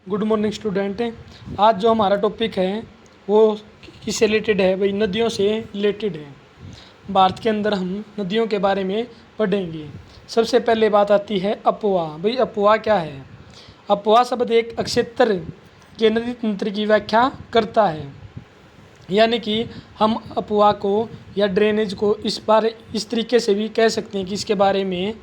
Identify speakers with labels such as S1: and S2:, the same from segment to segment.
S1: Good morning student. आज जो हमारा टॉपिक है वो किससे रिलेटेड है भाई? नदियों से रिलेटेड है। भारत के अंदर हम नदियों के बारे में पढ़ेंगे। सबसे पहले बात आती है अपवाह। भाई अपवाह क्या है? अपवाह शब्द एक क्षेत्र के नदी तंत्र की व्याख्या करता है। यानी कि हम अपवाह को या ड्रेनेज को इस तरीके से भी कह सकते हैं कि इसके बारे में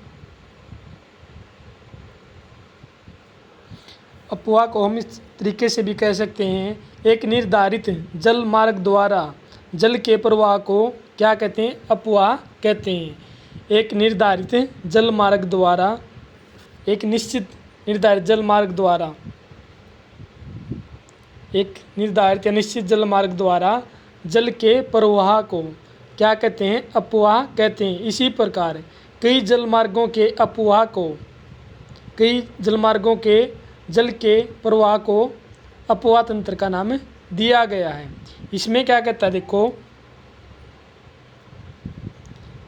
S1: अपवाह को हम इस तरीके से भी कह सकते हैं, एक निर्धारित जल मार्ग द्वारा जल के प्रवाह को क्या कहते हैं? अपवाह कहते हैं। एक निर्धारित जल मार्ग द्वारा, एक निश्चित निर्धारित जल मार्ग द्वारा, एक निर्धारित या निश्चित जल मार्ग द्वारा जल के प्रवाह को क्या कहते हैं? अपवाह कहते हैं। इसी प्रकार कई जलमार्गों के अपवाह को, कई जलमार्गों के जल के प्रवाह को अपवाह तंत्र का नाम दिया गया है। इसमें क्या कहता है? देखो,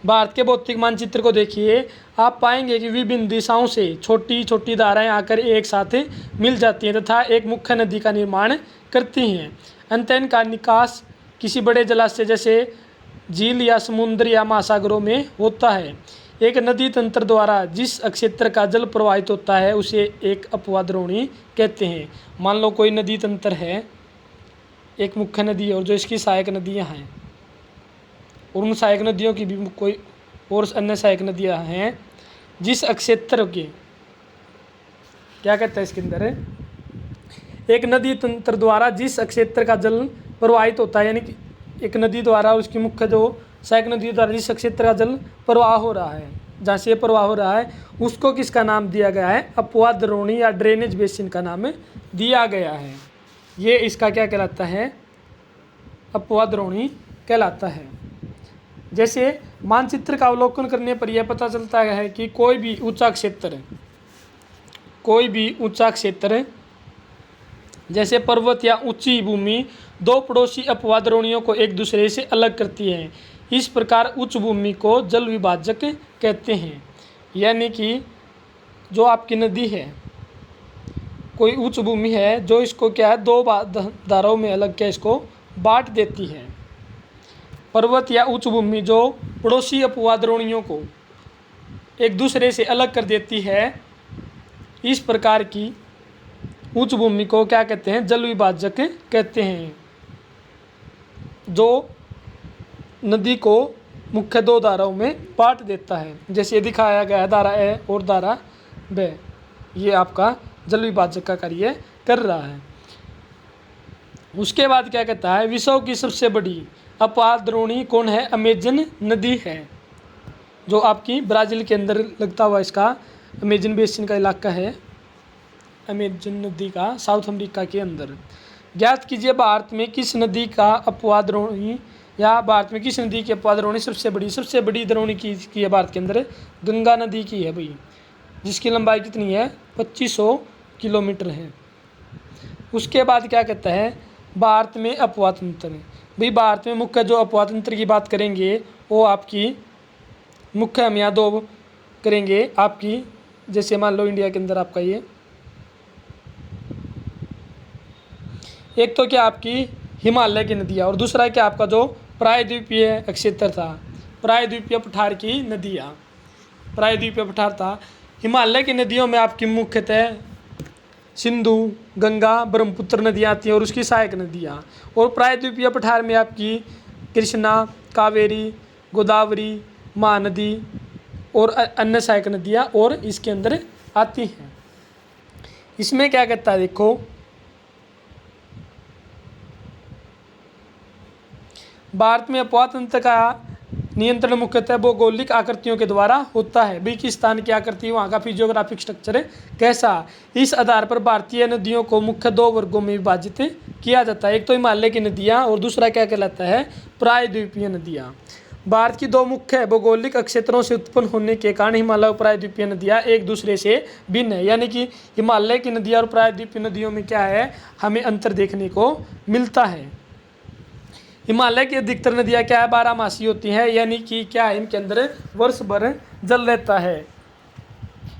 S1: भारत के भौतिक मानचित्र को देखिए, आप पाएंगे कि विभिन्न दिशाओं से छोटी छोटी धाराएं आकर एक साथ मिल जाती हैं तथा एक मुख्य नदी का निर्माण करती हैं। अंततः इनका निकास किसी बड़े जलाशय जैसे झील या समुद्र या महासागरों में होता है। एक नदी तंत्र द्वारा जिस क्षेत्र का जल प्रवाहित होता है उसे एक अपवाह द्रोणी कहते हैं। मान लो कोई नदी तंत्र है, एक मुख्य नदी और जो इसकी सहायक नदियां हैं, और उन सहायक नदियों की भी कोई और अन्य सहायक नदियां हैं, जिस क्षेत्र के क्या कहता है इसके अंदर है, एक नदी तंत्र द्वारा जिस क्षेत्र का जल प्रवाहित होता है, यानी कि एक नदी द्वारा उसकी मुख्य जो सहायक नदी द्वारा जिस क्षेत्र का जल प्रवाह हो रहा है, जहाँ से प्रवाह हो रहा है, उसको किसका नाम दिया गया है? अपवाह द्रोणी या ड्रेनेज बेसिन का नाम दिया गया है। ये इसका क्या कहलाता है? अपवाह द्रोणी कहलाता है। जैसे मानचित्र का अवलोकन करने पर यह पता चलता है कि कोई भी ऊंचा क्षेत्र जैसे पर्वत या ऊंची भूमि दो पड़ोसी अपवाह द्रोणियों को एक दूसरे से अलग करती है। इस प्रकार उच्च भूमि को जल विभाजक कहते हैं। यानी कि जो आपकी नदी है, कोई उच्च भूमि है जो इसको क्या है, दो धाराओं में अलग क्या इसको बांट देती है। पर्वत या उच्च भूमि जो पड़ोसी अपवाह द्रोणियों को एक दूसरे से अलग कर देती है, इस प्रकार की उच्च भूमि को क्या कहते हैं? जल विभाजक कहते हैं, जो नदी को मुख्य दो धाराओं में बांट देता है। जैसे दिखाया गया है, धारा ए और धारा ब, ये आपका जल विभाजक का कार्य कर रहा है। उसके बाद क्या कहता है? विश्व की सबसे बड़ी अपवाह द्रोणी कौन है? अमेजन नदी है, जो आपकी ब्राज़ील के अंदर लगता हुआ इसका अमेजन बेसिन का इलाका है, अमेजन नदी का साउथ अमेरिका के अंदर। ज्ञात कीजिए भारत में किस नदी का अपवाह द्रोणी या भारत में किस नदी की अपवाह द्रोणी सबसे बड़ी द्रोणी की है भारत के अंदर? गंगा नदी की है भाई, जिसकी लंबाई कितनी है? 2500 किलोमीटर है। उसके बाद क्या कहता है? भारत में अपवाह तंत्र। भाई भारत में मुख्य जो अपवाह तंत्र की बात करेंगे वो आपकी मुख्य हम यहाँ दो करेंगे आपकी। जैसे मान लो इंडिया के अंदर आपका ये एक तो क्या आपकी हिमालय की नदियाँ, और दूसरा क्या आपका जो प्रायद्वीपीय क्षेत्र था, प्रायद्वीपीय पठार की नदियाँ, प्रायद्वीपीय पठार था। हिमालय की नदियों में आपकी मुख्यतः सिंधु, गंगा, ब्रह्मपुत्र नदियाँ आती हैं और उसकी सहायक नदियाँ, और प्रायद्वीपीय पठार में आपकी कृष्णा, कावेरी, गोदावरी, महानदी और अन्य सहायक नदियाँ और इसके अंदर आती हैं। इसमें क्या कहता है? देखो, भारत में अपवाह तंत्र का नियंत्रण मुख्यतः भौगोलिक आकृतियों के द्वारा होता है। भाई किस स्थान की आकृति, वहाँ का फिजियोग्राफिक स्ट्रक्चर कैसा, इस आधार पर भारतीय नदियों को मुख्य दो वर्गों में विभाजित किया जाता है। एक तो हिमालय की नदियाँ और दूसरा क्या कहलाता है? प्रायद्वीपीय नदियाँ। भारत की दो मुख्य भौगोलिक क्षेत्रों से उत्पन्न होने के कारण हिमालय और प्रायद्वीपीय नदियाँ एक दूसरे से भिन्न है। यानी कि हिमालय की नदियाँ और प्रायद्वीपीय नदियों में क्या है? हमें अंतर देखने को मिलता है। हिमालय की अधिकतर नदियाँ क्या है? 12 मासी होती हैं, यानी कि क्या है? इनके अंदर वर्ष भर जल रहता है।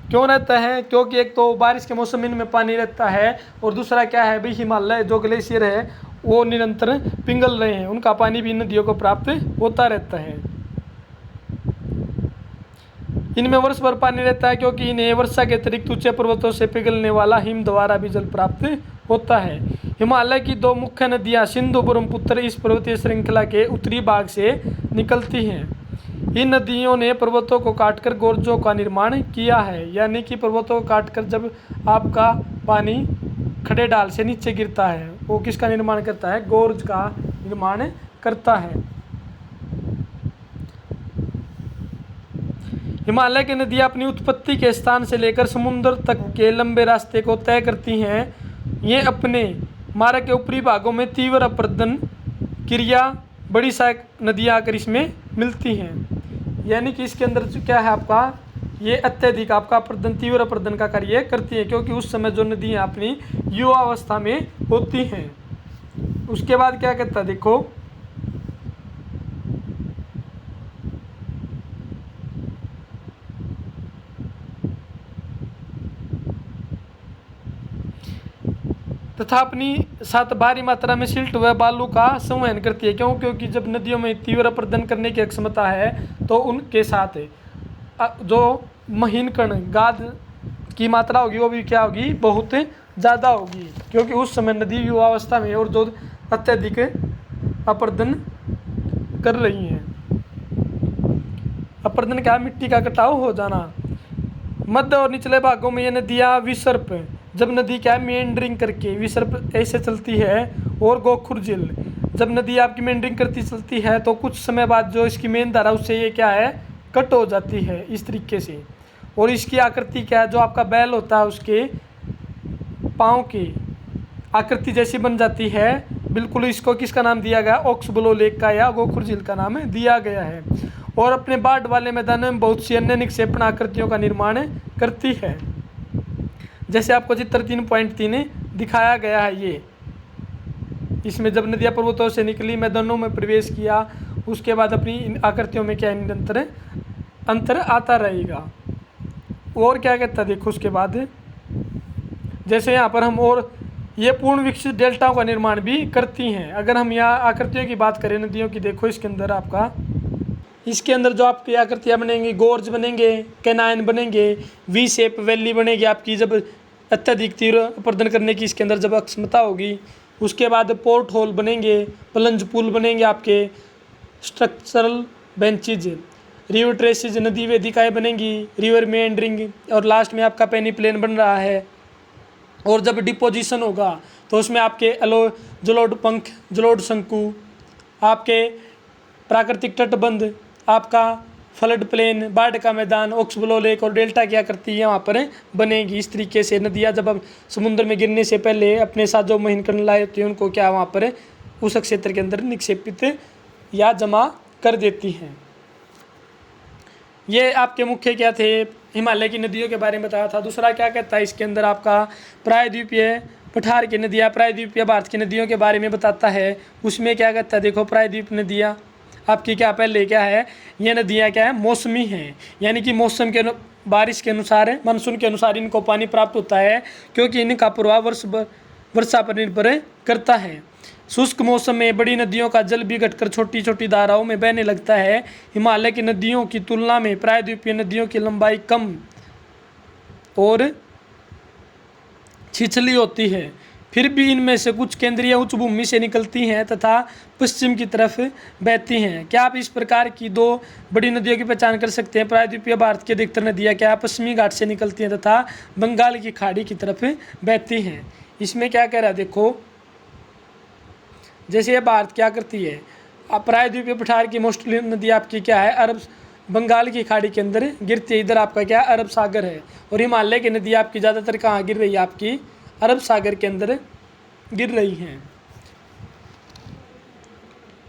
S1: क्यों रहता है? क्योंकि एक तो बारिश के मौसम में इनमें पानी रहता है, और दूसरा क्या है भाई, हिमालय जो ग्लेशियर है वो निरंतर पिघल रहे हैं, उनका पानी भी इन नदियों को प्राप्त होता रहता है। इनमें वर्ष भर पानी रहता है क्योंकि इन्हें वर्षा के अतिरिक्त ऊंचे पर्वतों से पिघलने वाला हिम द्वारा भी जल प्राप्त होता है। हिमालय की दो मुख्य नदियां सिंधु ब्रह्मपुत्र इस पर्वतीय श्रृंखला के उत्तरी भाग से निकलती हैं। इन नदियों ने पर्वतों को काटकर गोर्जों का निर्माण किया है, यानी कि पर्वतों को काटकर जब आपका पानी खड़े ढाल से नीचे गिरता है वो किसका निर्माण करता है? गोर्ज का निर्माण करता है। हिमालय की नदियाँ अपनी उत्पत्ति के स्थान से लेकर समुद्र तक के लंबे रास्ते को तय करती हैं। ये अपने मार्ग के ऊपरी भागों में तीव्र अपरदन क्रिया बड़ी सहायक नदियाँ आकर इसमें मिलती हैं, यानी कि इसके अंदर जो क्या है आपका, ये अत्यधिक आपका अपरदन, तीव्र अपरदन का कार्य करती है, क्योंकि उस समय जो नदियाँ अपनी युवावस्था में होती हैं। उसके बाद क्या कहता है देखो, तथा अपनी साथ भारी मात्रा में सिल्ट व बालू का संवहन करती है। क्योंकि जब नदियों में तीव्र अपरदन करने की क्षमता है तो उनके साथ जो महीन कण गाद की मात्रा होगी वो भी क्या होगी, बहुत ज़्यादा होगी, क्योंकि उस समय नदी युवावस्था में और जो अत्यधिक अपरदन कर रही हैं। अपरदन क्या? मिट्टी का कटाव हो जाना। मध्य और निचले भागों में ये नदियाँ विसर्प, जब नदी क्या है मेंडरिंग करके विसर्प ऐसे चलती है, और गोखुर झील, जब नदी आपकी मेंडरिंग करती चलती है तो कुछ समय बाद जो इसकी मेन धारा उससे ये क्या है, कट हो जाती है इस तरीके से। और इसकी आकृति क्या है, जो आपका बैल होता है उसके पाँव की आकृति जैसी बन जाती है बिल्कुल। इसको किसका नाम दिया गया? ओक्सब्लो लेक का या गोखुर झील का नाम दिया गया है। और अपने बाढ़ वाले मैदानों में बहुत सी अन्य निक्षेपण आकृतियों का निर्माण करती है, जैसे आपको चित्र 3.3 दिखाया गया है। ये इसमें जब नदियाँ पर्वतों से निकली, मैदानों में प्रवेश किया, उसके बाद अपनी इन आकृतियों में क्या निरंतर अंतर आता रहेगा। और क्या कहता है देखो, उसके बाद जैसे यहाँ पर हम, और ये पूर्ण विकसित डेल्टाओं का निर्माण भी करती हैं। अगर हम यहाँ आकृतियों की बात करें नदियों की, देखो इसके अंदर आपका, इसके अंदर जो आपकी आकृतियाँ बनेंगी, गोर्ज बनेंगे, कैनाइन बनेंगे, वी शेप वैली बनेगी आपकी, जब अत्यधिक तीव्र अपरदन करने की इसके अंदर जब अक्षमता होगी। उसके बाद पोर्ट होल बनेंगे, प्लंज पुल बनेंगे आपके, स्ट्रक्चरल बेंचेज, रिवर ट्रेसेज, नदी वेदिकाएँ बनेंगी, रिवर मेंडरिंग, और लास्ट में आपका पेनी प्लेन बन रहा है। और जब डिपोजिशन होगा तो उसमें आपके जलोढ़ पंख, जलोढ़ शंकु, आपके प्राकृतिक तटबंध, आपका फ्लड प्लेन, बाढ़ का मैदान, ओक्सब्लो लेक और डेल्टा क्या करती है वहाँ पर बनेगी। इस तरीके से नदियाँ जब अब समुद्र में गिरने से पहले अपने साथ जो महीन कण लाए होती हैं उनको क्या वहाँ पर उस क्षेत्र के अंदर निक्षेपित या जमा कर देती हैं। ये आपके मुख्य क्या थे, हिमालय की नदियों के बारे में बताया था। दूसरा क्या कहता है इसके अंदर आपका, प्रायद्वीपीय पठार की नदियाँ, प्रायद्वीपीय भारत की नदियों के बारे में बताता है। उसमें क्या कहता है देखो, प्रायद्वीप नदियाँ आपकी क्या पहले क्या है, ये नदियाँ क्या है मौसमी हैं, यानी कि मौसम के बारिश के अनुसार, मानसून के अनुसार इनको पानी प्राप्त होता है, क्योंकि इनका प्रभाव वर्षा पर निर्भर करता है। शुष्क मौसम में बड़ी नदियों का जल भी घटकर छोटी छोटी धाराओं में बहने लगता है। हिमालय की नदियों की तुलना में प्रायद्वीपीय नदियों की लंबाई कम और छिछली होती है, फिर भी इनमें से कुछ केंद्रीय उच्च भूमि से निकलती हैं तथा पश्चिम की तरफ बहती हैं। क्या आप इस प्रकार की दो बड़ी नदियों की पहचान कर सकते हैं? प्रायद्वीपीय भारत की अधिकतर नदियाँ क्या पश्चिमी घाट से निकलती हैं तथा बंगाल की खाड़ी की तरफ बहती हैं। इसमें क्या कह रहा है देखो, जैसे ये भारत क्या करती है, प्रायद्वीपीय पठार की मोस्टली नदी आपकी क्या है, अरब बंगाल की खाड़ी के अंदर गिरती है। इधर आपका क्या अरब सागर है, और हिमालय की नदी आपकी ज़्यादातर कहाँ गिर रही है, आपकी अरब सागर के अंदर गिर रही हैं।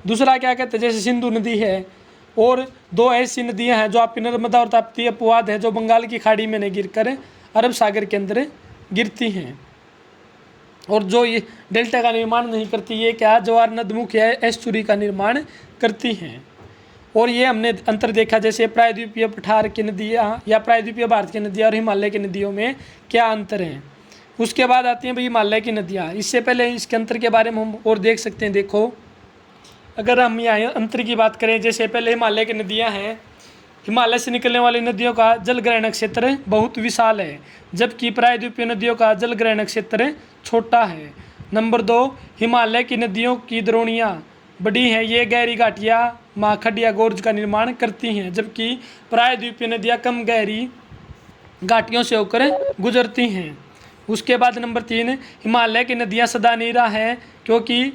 S1: दूसरा क्या कहते हैं, जैसे सिंधु नदी है, और दो ऐसी नदियां हैं जो आपकी नर्मदा और ताप्ती अपवाद है, जो बंगाल की खाड़ी में नहीं गिरकर अरब सागर के अंदर गिरती हैं, और जो ये डेल्टा का निर्माण नहीं करती, ये क्या जवार नदमुख या एस्चुरी का निर्माण करती हैं। और ये हमने अंतर देखा, जैसे प्रायद्वीपीय पठार की नदियाँ या प्रायद्वीपीय भारत की नदियाँ और हिमालय की नदियों में क्या अंतर है। उसके बाद आती हैं भाई हिमालय की नदियाँ। इससे पहले इसके अंतर के बारे में हम और देख सकते हैं। देखो, अगर हम यहाँ अंतर की बात करें, जैसे पहले हिमालय की नदियाँ हैं, हिमालय से निकलने वाली नदियों का जलग्रहण क्षेत्र बहुत विशाल है, जबकि प्रायद्वीपीय नदियों का जलग्रहण क्षेत्र छोटा है। नंबर 2, हिमालय की नदियों की द्रोणियाँ बड़ी हैं, ये गहरी घाटियाँ, माखड या गोर्ज का निर्माण करती हैं, जबकि प्रायद्वीपीय नदियाँ कम गहरी घाटियों से होकर गुजरती हैं। उसके बाद नंबर 3, हिमालय की नदियाँ सदानीरा हैं, क्योंकि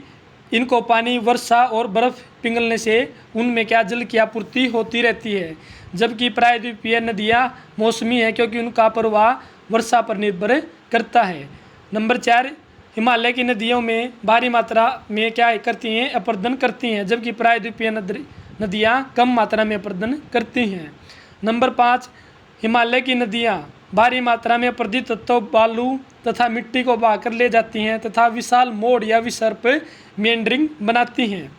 S1: इनको पानी, वर्षा और बर्फ़ पिघलने से उनमें क्या जल की आपूर्ति होती रहती है, जबकि प्रायद्वीपीय नदियाँ मौसमी हैं, क्योंकि उनका प्रवाह वर्षा पर निर्भर करता है। नंबर 4, हिमालय की नदियों में भारी मात्रा में क्या करती हैं, अपरदन करती हैं, जबकि प्रायद्वीपीय नदियाँ कम मात्रा में अपरदन करती हैं। नंबर 5, हिमालय की नदियाँ भारी मात्रा में अपरदित तत्व, बालू तथा मिट्टी को बहाकर ले जाती हैं तथा विशाल मोड़ या विसर्प मेंडरिंग बनाती हैं,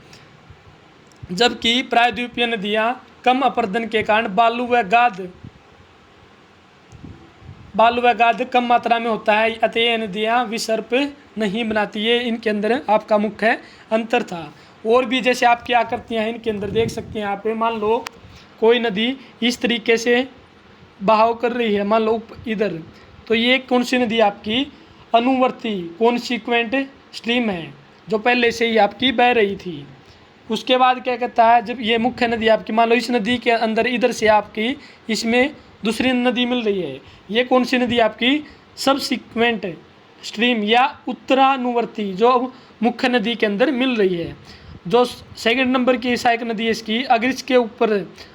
S1: जबकि प्रायद्वीपीय नदियाँ कम अपरदन के कारण बालू व गाद कम मात्रा में होता है, अतः ये नदियाँ विसर्प नहीं बनाती। ये इनके अंदर आपका मुख्य अंतर था। और भी जैसे आपकी आकृतियाँ हैं इनके अंदर देख सकते हैं आप। मान लो कोई नदी इस तरीके से बहाव कर रही है, मान लो इधर, तो ये कौन सी नदी आपकी अनुवर्ती कॉन्सिक्वेंट स्ट्रीम है, जो पहले से ही आपकी बह रही थी। उसके बाद क्या कहता है, जब ये मुख्य नदी आपकी, मान लो इस नदी के अंदर इधर से आपकी इसमें दूसरी नदी मिल रही है, ये कौन सी नदी आपकी सबसिक्वेंट स्ट्रीम या उत्तरानुवर्ती, जो मुख्य नदी के अंदर मिल रही है। जो सेकंड नंबर की सहायक नदी है इसकी, अगर इसके ऊपर,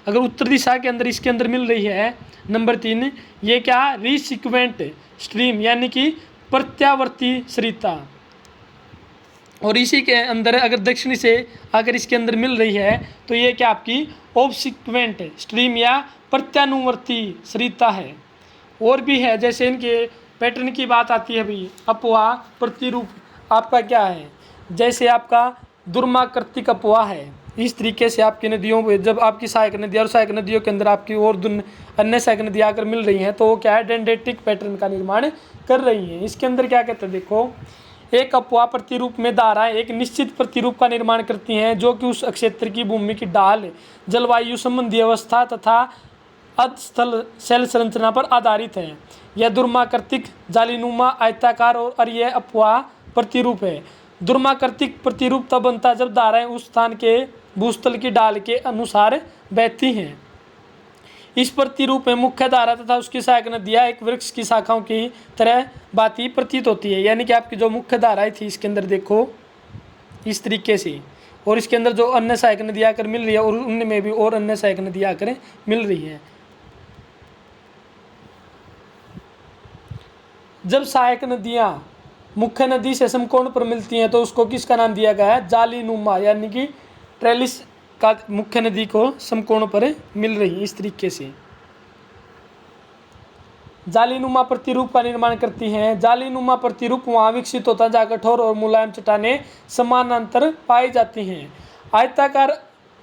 S1: अगर उत्तर दिशा के अंदर इसके अंदर मिल रही है, नंबर 3, ये क्या रिसिक्वेंट स्ट्रीम यानी कि प्रत्यावर्ती सरिता। और इसी के अंदर अगर दक्षिणी से अगर इसके अंदर मिल रही है तो ये क्या आपकी ऑब्सिक्वेंट स्ट्रीम या प्रत्यानुवर्ती सरिता है। और भी है, जैसे इनके पैटर्न की बात आती है भाई, अपवाह प्रतिरूप आपका क्या है, जैसे आपका दुर्माकृतिक अपवाह है। इस तरीके से आपकी नदियों में जब आपकी सहायक नदी और सहायक नदियों के अंदर आपकी और अन्य सहायक नदियाँ आकर मिल रही हैं तो वो क्या है, डेंडेटिक पैटर्न का निर्माण कर रही हैं। इसके अंदर क्या कहते हैं, देखो, एक अपवाह प्रतिरूप में धाराएं एक निश्चित प्रतिरूप का निर्माण करती हैं, जो कि उस क्षेत्र की भूमि की ढाल, जलवायु संबंधी अवस्था तथा अधस्थल शैल संरचना पर आधारित है। यह दुर्माकृतिक, जालीनुमा, आयताकार और अरीय अपवाह प्रतिरूप है। दुर्माकृतिक प्रतिरूप तब बनता है जब धाराएं उस स्थान के भूस्थल की ढाल के अनुसार बहती हैं। इस प्रतिरूप में मुख्य धारा तथा उसकी सहायक नदियाँ एक वृक्ष की शाखाओं की तरह बाती प्रतीत होती है, यानी कि आपकी जो मुख्य धाराएं थी इसके अंदर देखो इस तरीके से, और इसके अंदर जो अन्य सहायक नदियाँ आकर मिल रही है और उनमें भी और अन्य सहायक नदियाँ आकर मिल रही है। जब सहायक नदियाँ मुख्य नदी से समकोण पर मिलती हैं तो उसको किसका नाम दिया गया है, जालीनुमा, यानी कि ट्रेलिस का मुख्य नदी को समकोण पर मिल रही इस तरीके से जालीनुमा प्रतिरूप का निर्माण करती हैं। जालीनुमा प्रतिरूप वहाँ विकसित होता है जहाँ कठोर और मुलायम चट्टानें समानांतर पाई जाती हैं। आयताकार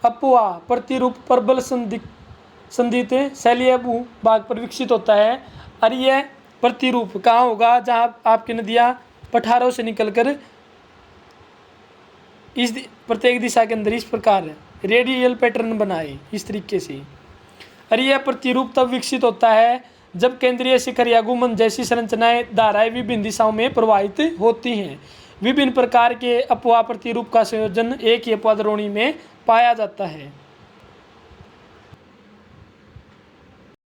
S1: अपवाह प्रतिरूप प्रबल संधित शैलीय भूभाग पर विकसित होता है। अरीय प्रतिरूप कहाँ होगा, जहाँ आपकी नदियाँ पठारों से निकलकर इस प्रत्येक दिशा के अंदर इस प्रकार रेडियल पैटर्न बनाए इस तरीके से। अरीय प्रतिरूप तब विकसित होता है जब केंद्रीय शिखर या गुंबद जैसी संरचनाएं धाराएं विभिन्न दिशाओं में प्रवाहित होती हैं। विभिन्न प्रकार के अपवाह प्रतिरूप का संयोजन एक ही अपवाह द्रोणी में पाया जाता है।